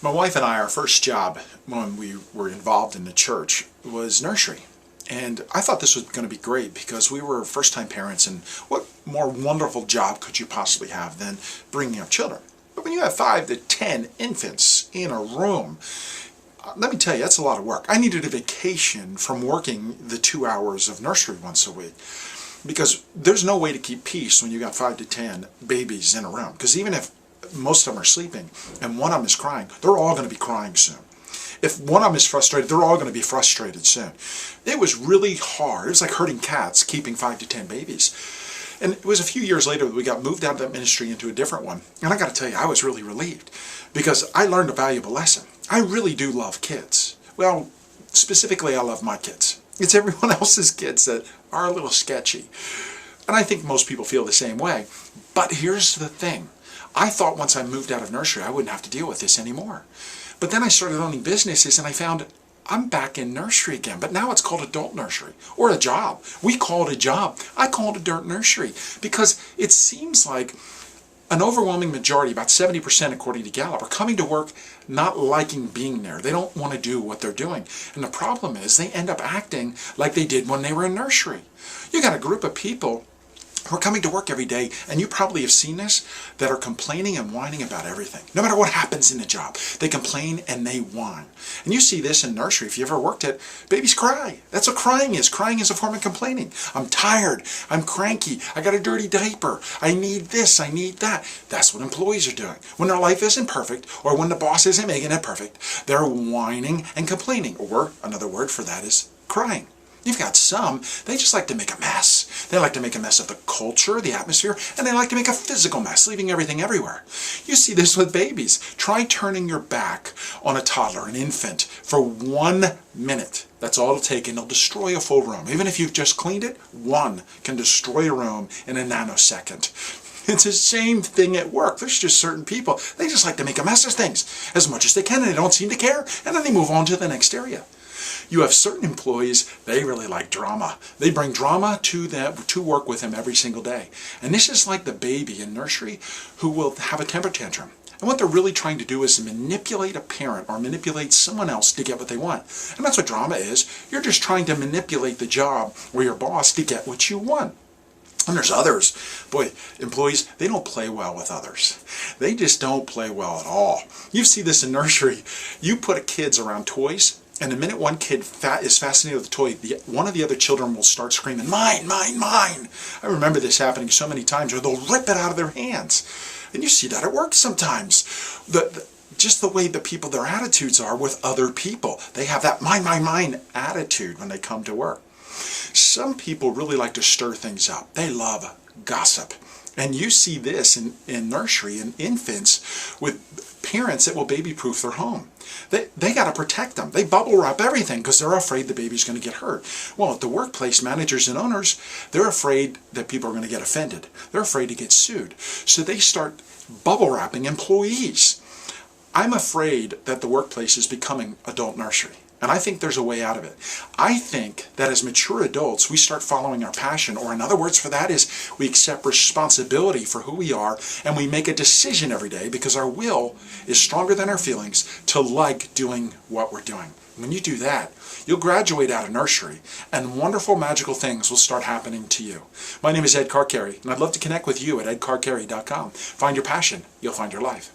My wife and I, our first job when we were involved in the church was nursery. And I thought this was going to be great because we were first-time parents, and what more wonderful job could you possibly have than bringing up children? But when you have 5 to 10 infants in a room, let me tell you, that's a lot of work. I needed a vacation from working the 2 hours of nursery once a week, because there's no way to keep peace when you got 5 to 10 babies in a room. Because even if most of them are sleeping and one of them is crying, they're all going to be crying soon. If one of them is frustrated, they're all going to be frustrated soon. It was really hard. It was like herding cats, keeping 5 to 10 babies. And it was a few years later that we got moved out of that ministry into a different one. And I got to tell you, I was really relieved because I learned a valuable lesson. I really do love kids. Well, specifically, I love my kids. It's everyone else's kids that are a little sketchy. And I think most people feel the same way. But here's the thing. I thought once I moved out of nursery, I wouldn't have to deal with this anymore. But then I started owning businesses and I found I'm back in nursery again. But now it's called adult nursery, or a job. We call it a job. I call it adult nursery because it seems like an overwhelming majority, about 70% according to Gallup, are coming to work not liking being there. They don't want to do what they're doing. And the problem is they end up acting like they did when they were in nursery. You got a group of people who are coming to work every day, and you probably have seen this, that are complaining and whining about everything. No matter what happens in the job, they complain and they whine. And you see this in nursery. If you ever worked it, babies cry. That's what crying is. Crying is a form of complaining. I'm tired. I'm cranky. I got a dirty diaper. I need this. I need that. That's what employees are doing. When their life isn't perfect, or when the boss isn't making it perfect, they're whining and complaining. Or another word for that is crying. You've got some, they just like to make a mess. They like to make a mess of the culture, the atmosphere, and they like to make a physical mess, leaving everything everywhere. You see this with babies. Try turning your back on a toddler, an infant, for 1 minute. That's all it'll take, and it'll destroy a full room. Even if you've just cleaned it, one can destroy a room in a nanosecond. It's the same thing at work. There's just certain people, they just like to make a mess of things as much as they can, and they don't seem to care, and then they move on to the next area. You have certain employees, they really like drama. They bring drama to work with them every single day. And this is like the baby in nursery who will have a temper tantrum. And what they're really trying to do is manipulate a parent or manipulate someone else to get what they want. And that's what drama is. You're just trying to manipulate the job or your boss to get what you want. And there's others. Boy, employees, they don't play well with others. They just don't play well at all. You see this in nursery. You put kids around toys, and the minute one kid is fascinated with the toy, one of the other children will start screaming, mine, mine, mine. I remember this happening so many times, or they'll rip it out of their hands. And you see that at work sometimes. Just the way the people, their attitudes are with other people. They have that mine, mine, mine attitude when they come to work. Some people really like to stir things up. They love gossip. And you see this in nursery and infants with parents that will baby-proof their home. They got to protect them. They bubble wrap everything because they're afraid the baby's going to get hurt. Well, at the workplace, managers and owners, they're afraid that people are going to get offended. They're afraid to get sued. So they start bubble wrapping employees. I'm afraid that the workplace is becoming adult nursery. And I think there's a way out of it. I think that as mature adults, we start following our passion, or in other words for that is we accept responsibility for who we are, and we make a decision every day because our will is stronger than our feelings to like doing what we're doing. When you do that, you'll graduate out of nursery, and wonderful, magical things will start happening to you. My name is Ed Carcarey, and I'd love to connect with you at edcarcarey.com. Find your passion, you'll find your life.